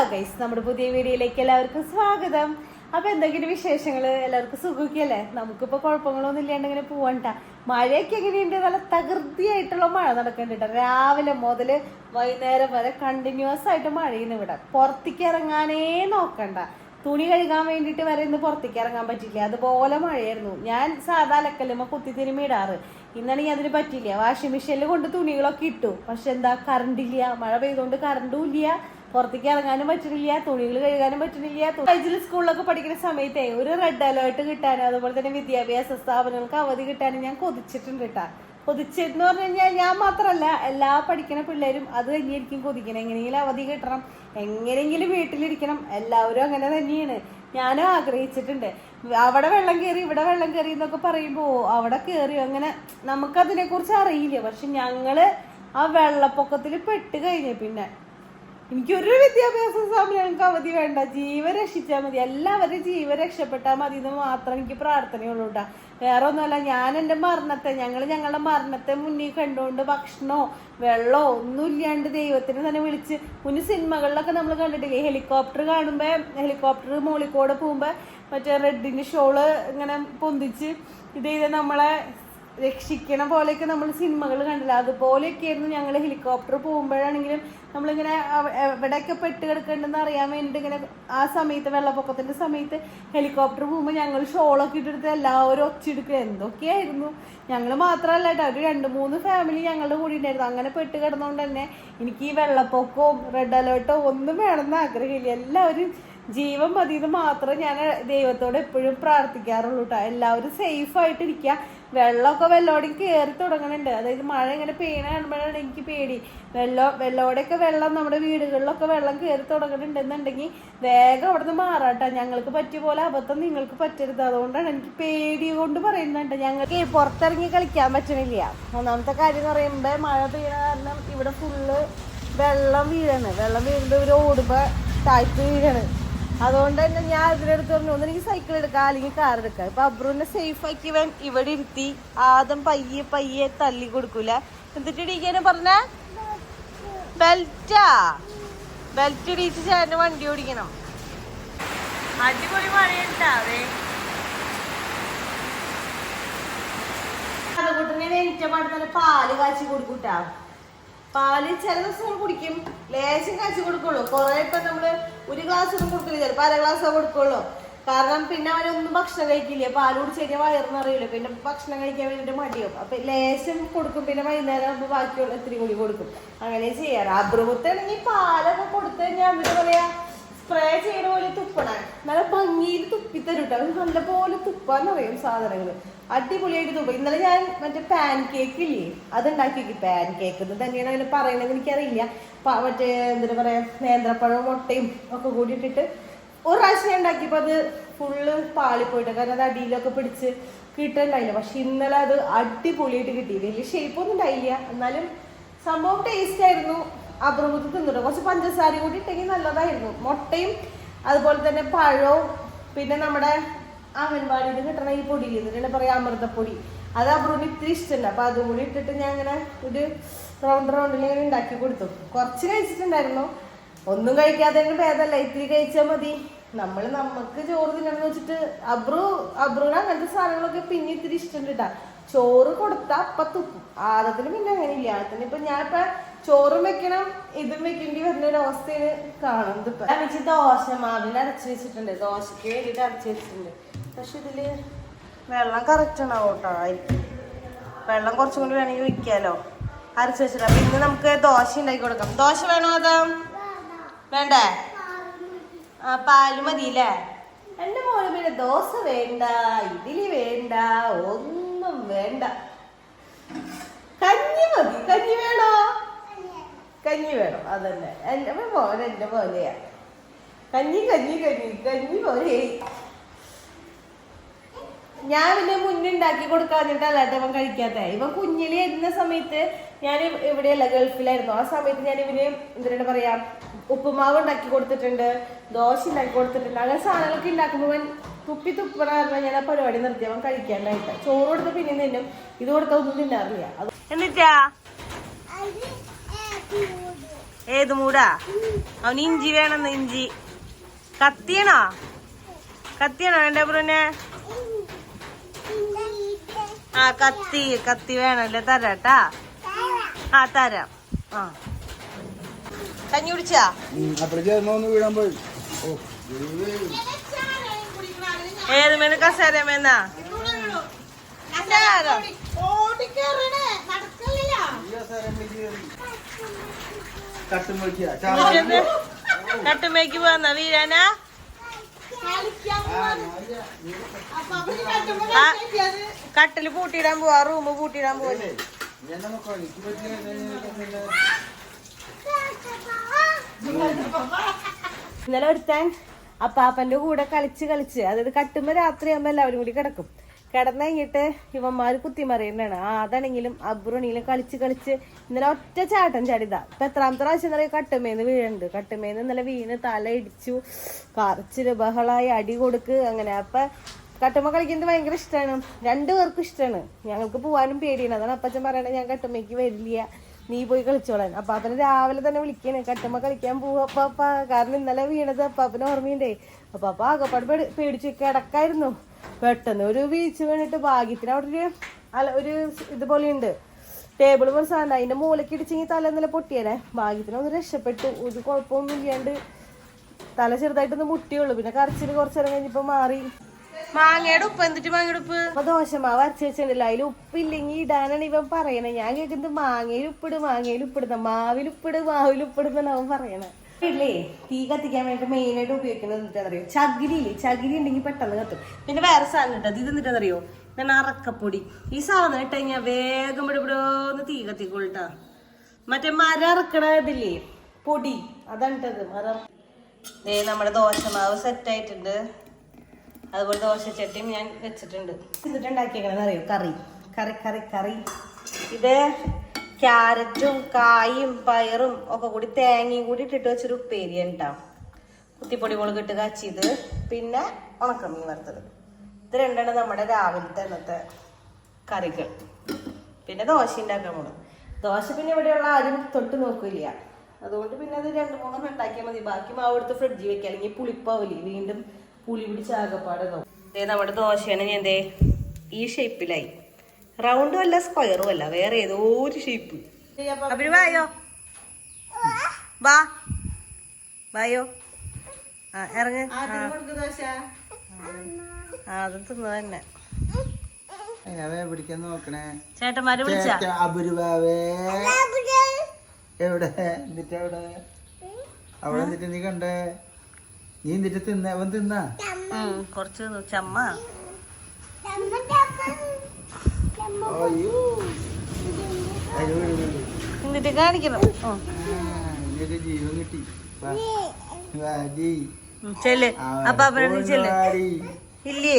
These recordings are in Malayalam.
ഗൈസ്, നമ്മുടെ പുതിയ വീഡിയോയിലേക്ക് എല്ലാവർക്കും സ്വാഗതം. അപ്പൊ എന്തെങ്കിലും വിശേഷങ്ങള്, എല്ലാവർക്കും സുഖമൊക്കെയല്ലേ? നമുക്കിപ്പോ കുഴപ്പങ്ങളൊന്നും ഇല്ലാണ്ട് ഇങ്ങനെ പോവണ്ട. മഴയൊക്കെ എങ്ങനെയുണ്ട്? നല്ല തകൃതിയായിട്ടുള്ള മഴ നടക്കുന്നുണ്ട്. രാവിലെ മുതല് വൈകുന്നേരം വരെ കണ്ടിന്യൂസ് ആയിട്ട് മഴയുന്നു. ഇവിടെ പുറത്തേക്ക് ഇറങ്ങാനേ നോക്കണ്ട. തുണി കഴുകാൻ വേണ്ടിയിട്ട് വരെ ഇന്ന് പുറത്തേക്ക് ഇറങ്ങാൻ പറ്റില്ല, അതുപോലെ മഴയായിരുന്നു. ഞാൻ സാധാ അലക്കല്ലുമ്പോ കുത്തി തിരുമ്മി ഇടാറ്. ഇന്നാണെങ്കിൽ അതിന് പറ്റില്ല. വാഷിംഗ് മെഷീനിൽ കൊണ്ട് തുണികളൊക്കെ ഇട്ടു. പക്ഷെ എന്താ, കറണ്ട് ഇല്ല. മഴ പെയ്തുകൊണ്ട് കറണ്ടും ഇല്ല, പുറത്തേക്ക് ഇറങ്ങാനും പറ്റുന്നില്ല, തുണികൾ കഴുകാനും പറ്റുന്നില്ല. കോളേജിൽ സ്കൂളിലൊക്കെ പഠിക്കുന്ന സമയത്തേ ഒരു റെഡ് അലേർട്ട് കിട്ടാനും അതുപോലെ തന്നെ വിദ്യാഭ്യാസ സ്ഥാപനങ്ങൾക്ക് അവധി കിട്ടാനും ഞാൻ കൊതിച്ചിട്ടുണ്ട് കേട്ടാ. കൊതിച്ചെന്ന് പറഞ്ഞു കഴിഞ്ഞാൽ ഞാൻ മാത്രമല്ല, എല്ലാ പഠിക്കുന്ന പിള്ളേരും അത് തന്നെയായിരിക്കും കൊതിക്കണം. എങ്ങനെയെങ്കിലും അവധി കിട്ടണം, എങ്ങനെയെങ്കിലും വീട്ടിലിരിക്കണം. എല്ലാവരും അങ്ങനെ തന്നെയാണ്. ഞാനും ആഗ്രഹിച്ചിട്ടുണ്ട്. അവിടെ വെള്ളം കയറി ഇവിടെ വെള്ളം കയറി എന്നൊക്കെ പറയുമ്പോ അവിടെ കയറിയോ, അങ്ങനെ നമുക്കതിനെ കുറിച്ച് അറിയില്ല. പക്ഷെ ഞങ്ങള് ആ വെള്ളപ്പൊക്കത്തിൽ പെട്ട് കഴിഞ്ഞ പിന്നെ എനിക്കൊരു വിദ്യാഭ്യാസ സ്ഥാപനങ്ങൾക്ക് അവധി വേണ്ട, ജീവൻ രക്ഷിച്ചാൽ മതി, എല്ലാവരും ജീവൻ രക്ഷപ്പെട്ടാൽ മതി എന്ന് മാത്രം എനിക്ക് പ്രാർത്ഥനയുള്ളൂ കേട്ടാ. വേറെ ഒന്നുമല്ല. ഞാൻ എൻ്റെ മരണത്തെ, ഞങ്ങളുടെ മരണത്തെ മുന്നിൽ കണ്ടുകൊണ്ട് ഭക്ഷണമോ വെള്ളമോ ഒന്നും ഇല്ലാണ്ട് ദൈവത്തിന് തന്നെ വിളിച്ച്, മുന്നേ സിനിമകളിലൊക്കെ നമ്മൾ കണ്ടിട്ടില്ലേ, ഹെലികോപ്റ്റർ കാണുമ്പോൾ ഹെലികോപ്റ്റർ മോളിക്കൂടെ പോകുമ്പോൾ മറ്റേ റെഡിൻ്റെ ഷോള് ഇങ്ങനെ പൊന്തിച്ച് ഇത് ചെയ്ത് നമ്മളെ രക്ഷിക്കണ പോലെയൊക്കെ നമ്മൾ സിനിമകൾ കണ്ടില്ല. അതുപോലെയൊക്കെ ആയിരുന്നു ഞങ്ങൾ ഹെലികോപ്റ്റർ പോകുമ്പോഴാണെങ്കിലും നമ്മളിങ്ങനെ എവിടെയൊക്കെ പെട്ട് കിടക്കണ്ടെന്ന് അറിയാൻ വേണ്ടിയിട്ട് ഇങ്ങനെ ആ സമയത്ത് വെള്ളപ്പൊക്കത്തിന്റെ സമയത്ത് ഹെലികോപ്റ്റർ പോകുമ്പോൾ ഞങ്ങൾ ഷോളൊക്കെ ഇട്ടെടുത്ത് എല്ലാവരും ഒച്ചെടുക്കുക. എന്തൊക്കെയായിരുന്നു. ഞങ്ങൾ മാത്രമല്ല കേട്ടോ, ഒരു 2-3 ഫാമിലി ഞങ്ങളുടെ കൂടി ഉണ്ടായിരുന്നു. അങ്ങനെ പെട്ട് കിടന്നുകൊണ്ട് തന്നെ എനിക്ക് ഈ വെള്ളപ്പൊക്കവും റെഡ് അലേർട്ടോ ഒന്നും വേണമെന്ന് ആഗ്രഹമില്ല. എല്ലാവരും ജീവൻ മതി എന്ന് മാത്രം ഞാൻ ദൈവത്തോട് എപ്പോഴും പ്രാർത്ഥിക്കാറുള്ളൂ കേട്ടോ. എല്ലാവരും സേഫായിട്ടിരിക്കുക. വെള്ളമൊക്കെ വെള്ളോടെയും കയറി തുടങ്ങുന്നുണ്ട്. അതായത് മഴ ഇങ്ങനെ പെയ്യണ കാണുമ്പോഴാണ് എനിക്ക് പേടി. വെള്ളോടെയൊക്കെ വെള്ളം നമ്മുടെ വീടുകളിലൊക്കെ വെള്ളം കയറി തുടങ്ങുന്നുണ്ടെന്നുണ്ടെങ്കിൽ വേഗം അവിടെ നിന്ന് മാറാട്ടോ. ഞങ്ങൾക്ക് പറ്റിയ പോലെ അബദ്ധം നിങ്ങൾക്ക് പറ്റരുത്. അതുകൊണ്ടാണ് എനിക്ക് പേടി കൊണ്ട് പറയുന്നുണ്ട്. ഞങ്ങൾക്ക് പുറത്തിറങ്ങി കളിക്കാൻ പറ്റണില്ല. ഒന്നാമത്തെ കാര്യം എന്ന് പറയുമ്പോൾ മഴ പെയ്യണ കാരണം ഇവിടെ ഫുള്ള് വെള്ളം വീഴുമ്പോൾ ഇവർ ഓടുമ്പോൾ താഴ്ത്ത് വീഴാണ്. അതുകൊണ്ട് തന്നെ ഞാൻ ഇതിനടുത്ത് പറഞ്ഞു, ഒന്നെനിക്ക് സൈക്കിൾ എടുക്കാം അല്ലെങ്കിൽ കാർ എടുക്കാം. ഇപ്പൊ അബ്രുവിനെ സേഫ് ആക്കി ഇവിടെ ഇരുത്തി ആദ്യം പയ്യെ തല്ലി കൊടുക്കൂല. എന്നിട്ട് ഇടിക്കാനും പറഞ്ഞ ബെൽറ്റ് ഇടിച്ച് ചേട്ടന് വണ്ടി ഓടിക്കണം. അടിപൊളി മഴയുണ്ടാവേ. അതുകൂട്ടിനെ വെയിറ്റ പാടുന്ന പാല് കാച്ചി കൊടുക്കൂട്ടാ. പാല് ചില ദിവസം കുടിക്കും, ലേശം കാച്ചി കൊടുക്കുള്ളൂ. കുറെ ഇപ്പൊ നമ്മള് ഒരു ഗ്ലാസ് ഒന്നും കൊടുക്കില്ല, ചിലപ്പോ അര ഗ്ലാസ്സോ കൊടുക്കുള്ളൂ. കാരണം പിന്നെ അവനൊന്നും ഭക്ഷണം കഴിക്കില്ല. പാല് കുടിച്ച് കഴിഞ്ഞാൽ വയറിന്നറിയില്ല, പിന്നെ ഭക്ഷണം കഴിക്കാൻ വേണ്ടിട്ട് മടിയാവും. അപ്പൊ ലേശം കൊടുക്കും, പിന്നെ വൈകുന്നേരം ആകുമ്പോൾ ബാക്കിയുള്ള ഇത്തിരി കൂടി കൊടുക്കും. അങ്ങനെ ചെയ്യാറ്. അബ്രുത്താണെങ്കിൽ പാലൊക്കെ കൊടുത്തു കഴിഞ്ഞാൽ അവര് പറയാ സ്പ്രേ ചെയ്യണ പോലെ തുപ്പണേ, നല്ല ഭംഗിയിൽ തുപ്പിത്തരുട്ടോ. അവര് നല്ല പോലെ തുപ്പാന്നറിയും സാധനങ്ങള്. അടിപൊളിയായിട്ട് തുപ്പ. ഇന്നലെ ഞാൻ മറ്റേ പാൻ കേക്ക് ഇല്ലേ, അതുണ്ടാക്കി. പാൻ കേക്ക് എന്ന് തന്നെയാണ് അതിന് പറയണത്, എനിക്കറിയില്ല. മറ്റേ എന്താ പറയാ, നേന്ത്രപ്പഴവും മുട്ടയും ഒക്കെ കൂടി ഇട്ടിട്ട് ഒരു പ്രാവശ്യം ഉണ്ടാക്കിയപ്പോൾ അത് ഫുള്ള് പാളിപ്പോയിട്ട്, കാരണം അത് അടിയിലൊക്കെ പിടിച്ച് കിട്ടുന്നുണ്ടായില്ല. പക്ഷെ ഇന്നലെ അത് അടിപൊളിയായിട്ട് കിട്ടി. വലിയ ഷേപ്പൊന്നും ഉണ്ടായില്ല, എന്നാലും സംഭവം ടേസ്റ്റ് ആയിരുന്നു. അബ്രുമുത്ത് തിന്നിട്ടോ. കുറച്ച് പഞ്ചസാര കൂടി ഇട്ടെങ്കിൽ നല്ലതായിരുന്നു. മുട്ടയും അതുപോലെ തന്നെ പഴവും പിന്നെ നമ്മുടെ അംഗൻവാടിയിൽ കിട്ടണ ഈ പൊടി ഇതിനെ പറയാം, അമൃതപ്പൊടി. അത് അബ്രുവിന് ഇത്തിരി ഇഷ്ടമല്ല. അപ്പൊ അതും കൂടി ഇട്ടിട്ട് ഞാൻ ഇങ്ങനെ ഒരു റൗണ്ടിൽ ഇങ്ങനെ ഉണ്ടാക്കി കൊടുത്തു. കുറച്ച് കഴിച്ചിട്ടുണ്ടായിരുന്നു. ഒന്നും കഴിക്കാതെ ഭേദമല്ല, ഇത്തിരി കഴിച്ചാൽ മതി. നമുക്ക് ചോറ് തിന്നണമെന്ന് വെച്ചിട്ട് അബ്രുവിന് അങ്ങനത്തെ സാധനങ്ങളൊക്കെ പിന്നെ ഇത്തിരി ഇഷ്ടമുണ്ട് കേട്ടാ. ചോറ് കൊടുത്താ അപ്പൊ തുപ്പും. ആദത്തിന് പിന്നെ അങ്ങനെ ഇല്ല. ആദത്തിന് ഇപ്പൊ ഞാനിപ്പോ ചോറും വെക്കണം ഇതും വെക്കേണ്ടി വരുന്ന ഒരു അവസ്ഥയിൽ കാണുന്നത്. ഇപ്പൊ വെച്ച് ദോശ മാവിൽ അരച്ച് വെച്ചിട്ടുണ്ട്, ദോശക്ക് വേണ്ടിയിട്ട് അരച്ച് വെച്ചിട്ടുണ്ട്. പക്ഷെ ഇതില് വെള്ളം കറക്റ്റ് ഉണ്ടാവും കേട്ടോ. ആയിരിക്കും വെള്ളം കുറച്ചും കൂടി വേണമെങ്കിൽ വെക്കാലോ. അരച്ച് വെച്ചിട്ട് അപ്പൊ ഇന്ന് നമുക്ക് ദോശ ഉണ്ടാക്കി കൊടുക്കാം. ദോശ വേണോ? അതാ വേണ്ടേ? ആ, പാല് മതിയില്ലേ? എന്റെ മോള് പിന്നെ ദോശ വേണ്ട, ഇഡ്ഡലി വേണ്ട, ഒന്നും വേണ്ട, കഞ്ഞി മതി. കഞ്ഞി വേണോ? കഞ്ഞി വേണം. അതന്നെ എന്റെ മോൻ എന്റെ പോലെയാ. കഞ്ഞി പോലെ. ഞാൻ പിന്നെ മുന്നുണ്ടാക്കി കൊടുക്കാഞ്ഞിട്ടല്ല ഇവൻ കഴിക്കാത്ത. ഇവൻ കുഞ്ഞിലി ഇരുന്ന സമയത്ത് ഞാൻ ഇവിടെയല്ല, ഗൾഫിലായിരുന്നു. ആ സമയത്ത് ഞാൻ ഇവന് എന്തിനാ പറയാ, ഉപ്പുമാവ് ഉണ്ടാക്കി കൊടുത്തിട്ടുണ്ട്, ദോശ ഉണ്ടാക്കി കൊടുത്തിട്ടുണ്ട്. അങ്ങനെ സാധനങ്ങളൊക്കെ ഉണ്ടാക്കുമ്പോൾ തുപ്പണ കാരണം ഞാൻ ആ പരിപാടി നിർത്തി. അവൻ കഴിക്കാണ്ടായിട്ട് ചോറ് കൊടുത്ത പിന്നെ തിന്നും, ഇത് കൊടുത്ത ഒന്നും തിന്നാറില്ല. എന്നിട്ടാ ഏത് മൂടാ? അവന് ഇഞ്ചി വേണമെന്ന്. ഇഞ്ചി കത്തിയണോ? കത്തിയണോ എന്റെ ബ്രൂനെ? ആ കത്തി വേണല്ലേ? തരാട്ടാ. ആ തരാം. ആ കഞ്ഞി കുടിച്ചാ? ഏത് മേന്ന്? കസേരമേന്നാ? കട്ടുമേക്ക് പോന്ന വീരാനാ? കട്ടില് പൂട്ടിയിടാൻ പോവാ. റൂമ് പൂട്ടിയിടാൻ പോവാ. ഇന്നലെ ഒരുത്താൻ അപ്പാപ്പന്റെ കൂടെ കളിച്ച് അതായത് കട്ടുമ്പോ രാത്രിയാകുമ്പോ എല്ലാവരും കൂടി കിടക്കും. കിടന്നു കഴിഞ്ഞിട്ട് ഇവന്മാര് കുത്തിമറിയുന്നതാണ്. അതാണെങ്കിലും അബ്രുണിയിലും കളിച്ച് ഇന്നലെ ഒറ്റ ചാട്ടം ചാടിതാ. ഇപ്പൊ എത്രാമത്തെ പ്രാവശ്യം എന്നറിയ കട്ടുമേന്ന് വീഴുന്നുണ്ട്. കട്ടുമേന്ന് ഇന്നലെ വീണ് തല ഇടിച്ചു, കറച്ചില് ബഹളായി, അടി കൊടുക്ക് അങ്ങനെ. അപ്പൊ കട്ടുമ്മ കളിക്കുന്നത് ഭയങ്കര ഇഷ്ടമാണ്. രണ്ടുപേർക്കും ഇഷ്ടമാണ്. ഞങ്ങൾക്ക് പോവാനും പേടിയാണ്. അതാണ് അപ്പച്ചൻ പറയണത് ഞാൻ കട്ടുമ്മയ്ക്ക് വരില്ല, നീ പോയി കളിച്ചോളാൻ. അപ്പാപ്പനെ രാവിലെ തന്നെ വിളിക്കണേ, കട്ടുമ്മ കളിക്കാൻ പോവാ അപ്പാപ്പ. കാരണം ഇന്നലെ വീണത് അപ്പാപ്പന് ഓർമ്മയുണ്ടേ. അപ്പാപ്പ ആകപ്പാട് പേടിച്ചു കിടക്കായിരുന്നു. പെട്ടെന്ന് ഒരു വീഴ്ച വീണിട്ട് ഭാഗ്യത്തിന് അവിടെ ഒരു ഇതുപോലെ ഉണ്ട്, ടേബിൾ പോലെ സാധനം. അതിന്റെ മൂലക്ക് ഇടിച്ചെങ്കിൽ തല ഇന്നലെ പൊട്ടിയല്ലേ. ഭാഗ്യത്തിന് ഒന്ന് രക്ഷപ്പെട്ടു. ഒരു കുഴപ്പമൊന്നും ഇല്ലാണ്ട് തല ചെറുതായിട്ടൊന്ന് മുട്ടിയുള്ളൂ. പിന്നെ കറച്ചില് കുറച്ചേരം കഴിഞ്ഞപ്പോ മാറി. മാങ്ങയുടെ ഉപ്പ് എന്നിട്ട് മാങ്ങയുടെ ഉപ്പ് അപ്പൊ ദോശമാവ് അരച്ച് വെച്ചിട്ടുണ്ടല്ലോ, അതിൽ ഉപ്പില്ലെങ്കിൽ ഇടാനാണ് ഇവൻ പറയണേ. ഞാൻ കേൾക്കുന്നത് മാങ്ങയിൽ ഉപ്പിടുന്ന മാവിൽ ഉപ്പിടുന്ന അവൻ പറയണേ. വീട്ടിലേ തീ കത്തിക്കാൻ വേണ്ടി മെയിനായിട്ട് ഉപയോഗിക്കുന്നത് എന്താണെന്നറിയോ? ചകിരി ഉണ്ടെങ്കിൽ പെട്ടെന്ന് കത്തും. പിന്നെ വേറെ സാധനം ഇട്ടത് ഇത് എന്നിട്ടെന്നറിയോ? ഞാൻ അറക്കപ്പൊടി. ഈ സാധനം ഇട്ട് കഴിഞ്ഞാൽ വേഗം ഇവിടെന്ന് തീ കത്തിക്കൊള്ളിട്ടാ. മറ്റേ മരം അറക്കണ ഇതില്ലേ പൊടി, അതാണ് ഇട്ടത് മരം. നമ്മുടെ ദോശമാവ് സെറ്റായിട്ടുണ്ട്. അതുപോലെ ദോശച്ചട്ടിയും ഞാൻ വെച്ചിട്ടുണ്ട്. എന്നിട്ട് ഉണ്ടാക്കിയേക്കണെന്നറിയോ? കറി. ഇത് ക്യാരറ്റും കായും പയറും ഒക്കെ കൂടി തേങ്ങയും കൂടി ഇട്ടിട്ട് വെച്ചൊരു ഉപ്പേരിയാണ് കേട്ടോ. കുത്തിപ്പൊടി മുളക് ഇട്ട് കാച്ചിയത്, പിന്നെ ഉണക്കമീൻ വറുത്തത്. ഇത് രണ്ടാണ് നമ്മുടെ രാവിലത്തെ ഇന്നത്തെ കറികൾ. പിന്നെ ദോശ ഉണ്ടാക്കാൻ പോകണം. ദോശ പിന്നെ ഇവിടെയുള്ള ആരും തൊട്ട് നോക്കില്ല. അതുകൊണ്ട് പിന്നെ അത് 2-3 ഉണ്ടാക്കിയാൽ മതി. ബാക്കി മാവ് എടുത്ത് ഫ്രിഡ്ജിൽ വെക്കുക, അല്ലെങ്കിൽ പുളിപ്പാവില്ലേ, വീണ്ടും പുളി പിടിച്ച് ആകപ്പാടെ. നമ്മുടെ ദോശയാണ് ഞാൻ ഈ ഷേപ്പിലായി. റൗണ്ടും അല്ല സ്ക്വയറും അല്ല, വേറെ ഏതോ ഒരു ഷേപ്പ്. അവര് വായോ ആ ഇറങ്ങ്. അത് തിന്നു തന്നെ. ചേട്ടന്മാര് വിളിച്ചാ എവിടെ എന്നിട്ട് അവിടെ എന്നിട്ട് നീ കണ്ടേ? നീ എന്നിട്ട് തിന്നാ കൊറച്ച് ചമ്മ. എന്നിട്ട് കാണിക്കണം. ജീവൻ കിട്ടി. ചെല്ല് അപ്പാപ്പനോട് ചെല്ല്. ഇല്ലേ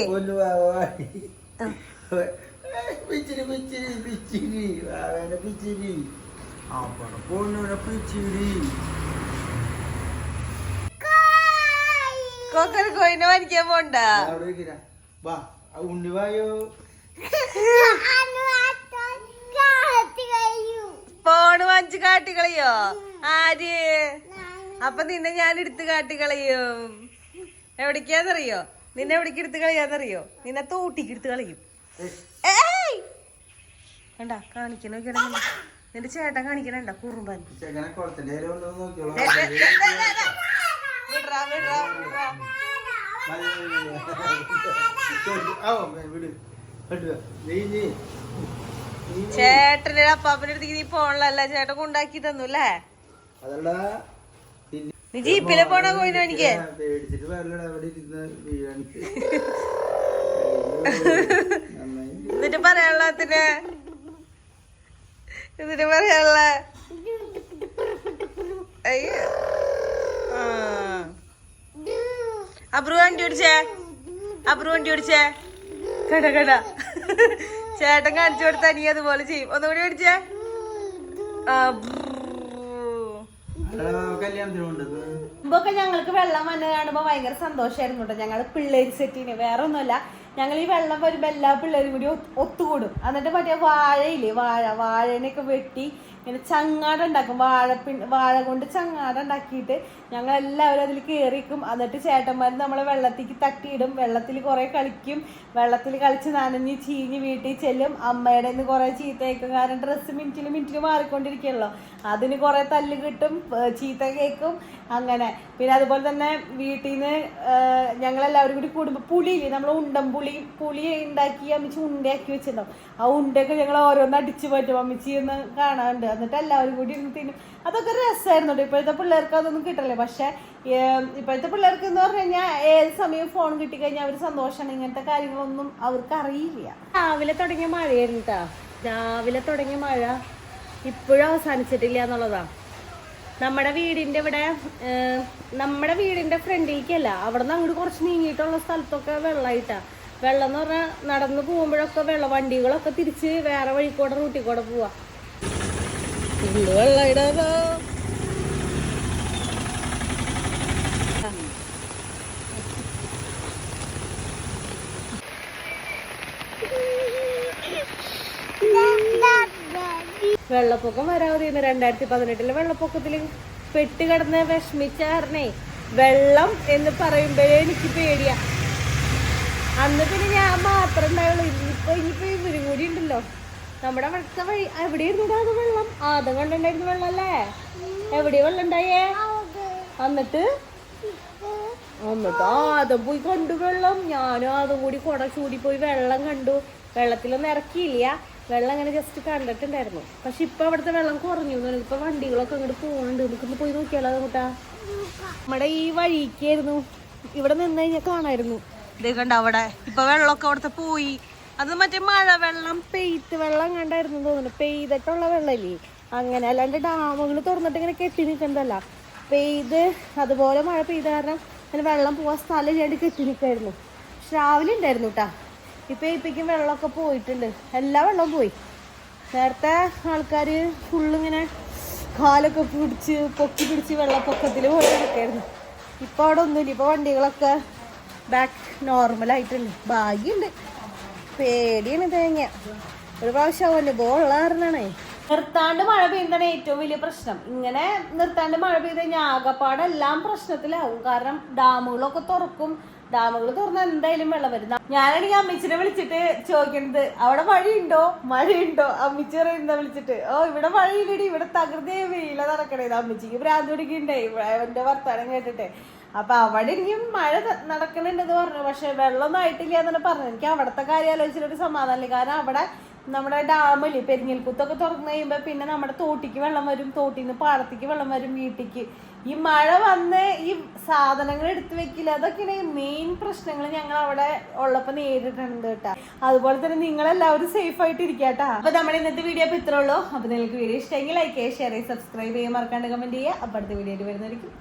കോയിനെ വലിക്കാൻ പോണ്ട. ഉണ്ണിവായോ ഫോണ് വാങ്ങിച്ച് കാട്ടിക്കളയോ? ആര്? അപ്പൊ നിന്നെ ഞാൻ എടുത്ത് കാട്ടിക്കളയും. എവിടേക്കാന്നറിയോ? നിന്നെ എവിടേക്ക് എടുത്ത് കളയാന്നറിയോ? നിന്നെ തോട്ടിക്ക് എടുത്ത് കളയും. കണ്ടാ കാണിക്കണ നിന്റെ ചേട്ടൻ കാണിക്കണ കുറുമ്പൻ. ചേട്ടന്റെ അപ്പാപ്പന്റെ അടുത്തേക്ക് നീ പോണല്ല, ചേട്ടൻ കൊണ്ടാക്കി തന്നു അല്ലേ? നീ ജീപ്പിലെ പോണ പോയിനോ? എനിക്ക് എന്നിട്ട് പറയാനുള്ള അയ്യോ അബ്രു വണ്ടി ഓടിച്ചേ കട ചേട്ടൻ കാണിച്ചു കൊടുത്ത നീ അതുപോലെ ചെയ്യും. ഒന്നുകൂടി ഓടിച്ചേ. മുമ്പൊക്കെ ഞങ്ങൾക്ക് വെള്ളം വന്ന് കാണുമ്പോ ഭയങ്കര സന്തോഷമായിരുന്നു കേട്ടോ. ഞങ്ങള് പിള്ളേര് സെറ്റിന് വേറെ ഒന്നുമല്ല, ഞങ്ങൾ ഈ വെള്ളം വരുമ്പോ എല്ലാ പിള്ളേരും കൂടി ഒത്തുകൂടും. എന്നിട്ട് മറ്റേ വാഴയില്ലേ, വാഴേനെയൊക്കെ വെട്ടി ഇങ്ങനെ ചങ്ങാട ഉണ്ടാക്കും. വാഴ കൊണ്ട് ചങ്ങാട ഉണ്ടാക്കിയിട്ട് ഞങ്ങൾ എല്ലാവരും അതിൽ കയറിക്കും. എന്നിട്ട് ചേട്ടന്മാർ നമ്മളെ വെള്ളത്തിലേക്ക് തട്ടിയിടും. വെള്ളത്തിൽ കുറെ കളിക്കും. വെള്ളത്തിൽ കളിച്ച് നനഞ്ഞ് ചീഞ്ഞ് വീട്ടിൽ ചെല്ലും. അമ്മയുടെ നിന്ന് കുറെ ചീത്തയേക്കും. കാരണം ഡ്രസ്സ് മിനിറ്റിന് മാറിക്കൊണ്ടിരിക്കുകയല്ലോ. അതിന് കുറെ തല്ല് കിട്ടും, ചീത്ത കേൾക്കും. അങ്ങനെ പിന്നെ അതുപോലെ തന്നെ വീട്ടിൽ നിന്ന് ഞങ്ങളെല്ലാവരും കൂടി കൂടുമ്പോൾ പുളിയില്ലേ, നമ്മൾ പുളി ഉണ്ടാക്കി അമ്മിച്ച് ഉണ്ടയാക്കി വെച്ചിട്ടുണ്ടാവും. ആ ഉണ്ടയൊക്കെ ഞങ്ങൾ ഓരോന്ന് അടിച്ചു പറ്റും. അമ്മിച്ചി ഒന്ന് കാണാറുണ്ട്. എന്നിട്ട് എല്ലാവരും കൂടി ഇരുന്ന് തിന്നും. അതൊക്കെ രസമായിരുന്നു. ഇപ്പോഴത്തെ പിള്ളേർക്ക് അതൊന്നും കിട്ടില്ലേ. പക്ഷെ ഇപ്പോഴത്തെ പിള്ളേർക്ക് എന്ന് പറഞ്ഞു കഴിഞ്ഞാൽ ഏത് സമയം ഫോൺ കിട്ടിക്കഴിഞ്ഞാൽ അവർ സന്തോഷമാണ്. ഇങ്ങനത്തെ കാര്യങ്ങളൊന്നും അവർക്ക് അറിയില്ല. രാവിലെ തുടങ്ങിയ മഴയായിരുന്നു കേട്ടോ. രാവിലെ തുടങ്ങിയ മഴ ഇപ്പോഴും അവസാനിച്ചിട്ടില്ല എന്നുള്ളതാ. നമ്മുടെ വീടിന്റെ ഫ്രണ്ടിലേക്കല്ല, അവിടെ നിന്ന് അങ്ങോട്ട് കുറച്ച് നീങ്ങിയിട്ടുള്ള സ്ഥലത്തൊക്കെ വെള്ളമായിട്ടാ. വെള്ളം എന്ന് പറഞ്ഞാൽ നടന്നു പോകുമ്പോഴൊക്കെ വണ്ടികളൊക്കെ തിരിച്ച് വേറെ വഴിക്കൂടെ റൂട്ടിൽ കൂടെ പോവാ. വെള്ളയിടാ വെള്ളപ്പൊക്കം വരാതിരുന്നു. 2018 വെള്ളപ്പൊക്കത്തിൽ പെട്ടുകിടന്ന് വിഷമിച്ച കാരണേ വെള്ളം എന്ന് പറയുമ്പോഴേ എനിക്ക് പേടിയാ. അന്ന് പിന്നെ ഞാൻ മാത്രം ഉണ്ടായുള്ളൂ. ഇനിയിപ്പോ ഇവരും കൂടി ഉണ്ടല്ലോ. നമ്മുടെ അവിടുത്തെ വഴി എവിടെയായിരുന്നു അത് വെള്ളം? ആദ്യം കണ്ടുണ്ടായിരുന്നു വെള്ളം അല്ലേ? എവിടെയാ വെള്ളം ഉണ്ടായേ? എന്നിട്ട് ആദ്യം പോയി കണ്ടു വെള്ളം. ഞാനും അതും കൂടി കുട ചൂടി പോയി വെള്ളം കണ്ടു. വെള്ളത്തിലൊന്നും ഇറക്കിയില്ല, വെള്ളം അങ്ങനെ ജസ്റ്റ് കണ്ടിട്ടുണ്ടായിരുന്നു. പക്ഷെ ഇപ്പൊ അവിടുത്തെ വെള്ളം കുറഞ്ഞു. ഇപ്പൊ വണ്ടികളൊക്കെ അങ്ങോട്ട് പോകുന്നുണ്ട്. നമുക്കൊന്ന് പോയി നോക്കിയാലോ കൂട്ടാ? നമ്മുടെ ഈ വഴിക്കായിരുന്നു. ഇവിടെ നിന്ന് കഴിഞ്ഞാൽ കാണായിരുന്നു. ഇതേ കണ്ട അവിടെ ഇപ്പൊ വെള്ളമൊക്കെ അവിടുത്തെ പോയി. അത് മറ്റേ മഴ വെള്ളം, പെയ്ത്ത് വെള്ളം കണ്ടായിരുന്നു തോന്നുന്നു. പെയ്തിട്ടുള്ള വെള്ളമില്ലേ അങ്ങനെ, അല്ലാണ്ട് ഡാമുകൾ തുറന്നിട്ട് ഇങ്ങനെ കെട്ടി നിൽക്കുന്നതല്ല. പെയ്ത് അതുപോലെ മഴ പെയ്ത കാരണം അങ്ങനെ വെള്ളം പോവാൻ സ്ഥലം ഇല്ലാണ്ട് കെട്ടി നിൽക്കായിരുന്നു. പക്ഷെ രാവിലെ ഉണ്ടായിരുന്നു കേട്ടാ. ഇപ്പം വെള്ളമൊക്കെ പോയിട്ടുണ്ട്. എല്ലാ വെള്ളവും പോയി. നേരത്തെ ആൾക്കാർ ഫുള്ളിങ്ങനെ കാലൊക്കെ പൊക്കി പിടിച്ച് വെള്ളപ്പൊക്കത്തിൽ പോയി നിൽക്കായിരുന്നു. ഇപ്പം അവിടെ ഒന്നുമില്ല. ഇപ്പോൾ വണ്ടികളൊക്കെ ബാക്ക് നോർമലായിട്ടുണ്ട്. ഭാഗ്യമുണ്ട്. പേടിയാണ് തേങ്ങ. ഒരു പ്രാവശ്യം അനുഭവം ഉള്ള കാരണമാണേ. നിർത്താണ്ട് മഴ പെയ്യുന്നതാണ് ഏറ്റവും വലിയ പ്രശ്നം. ഇങ്ങനെ നിർത്താണ്ട് മഴ പെയ്ത് കഴിഞ്ഞാൽ ആകപ്പാടെല്ലാം പ്രശ്നത്തിലാവും. കാരണം ഡാമുകളൊക്കെ തുറക്കും. ഡാമുകൾ തുറന്നാൽ എന്തായാലും വെള്ളം വരും. ഞാനാണെങ്കിൽ അമ്മച്ചിനെ വിളിച്ചിട്ട് ചോദിക്കുന്നത് അവിടെ മഴയുണ്ടോ. അമ്മച്ചി പറയുന്ന വിളിച്ചിട്ട്, ഇവിടെ മഴയില്ലടി, ഇവിടെ തകൃതി വെയില നടക്കണേത്. അമ്മച്ചിക്ക് ഭ്രാന്ത് പിടിക്കുന്നുണ്ടായി എന്റെ വർത്താനം കേട്ടിട്ട്. അപ്പൊ അവിടെ ഇനിയും മഴ നടക്കണുണ്ടെന്ന് പറഞ്ഞു. പക്ഷെ വെള്ളമൊന്നും ആയിട്ടില്ല എന്നാണ് പറഞ്ഞത്. എനിക്ക് അവിടുത്തെ കാര്യം ആലോചിച്ചിട്ടൊരു സമാധാനമില്ല. കാരണം അവിടെ നമ്മുടെ ഡാമില് പെരിങ്ങൽക്കുത്തൊക്കെ തുറന്നു കഴിയുമ്പോ പിന്നെ നമ്മുടെ തോട്ടിക്ക് വെള്ളം വരും. തോട്ടിന്ന് പാടത്തേക്ക് വെള്ളം വരും വീട്ടിക്ക്. ഈ മഴ വന്ന് ഈ സാധനങ്ങൾ എടുത്തു വെക്കില്ല. അതൊക്കെയാണ് മെയിൻ പ്രശ്നങ്ങൾ ഞങ്ങൾ അവിടെ ഉള്ളപ്പോ നേരിട്ടുണ്ട് കേട്ടാ. അതുപോലെ തന്നെ നിങ്ങളെല്ലാവരും സേഫ് ആയിട്ട് ഇരിക്കാട്ടാ. അപ്പൊ നമ്മുടെ ഇന്നത്തെ വീഡിയോ അപ്പൊ ഇത്രേ ഉള്ളൂ. അപ്പൊ നിങ്ങൾക്ക് വീഡിയോ ഇഷ്ടമെങ്കിൽ ലൈക്ക് ചെയ്യുക, ഷെയർ ചെയ്യുക, സബ്സ്ക്രൈബ് ചെയ്യുക, മറക്കാണ്ട് കമന്റ് ചെയ്യുക. അപ്പൊ അടുത്ത വീഡിയോയിൽ വരുന്നതായിരിക്കും.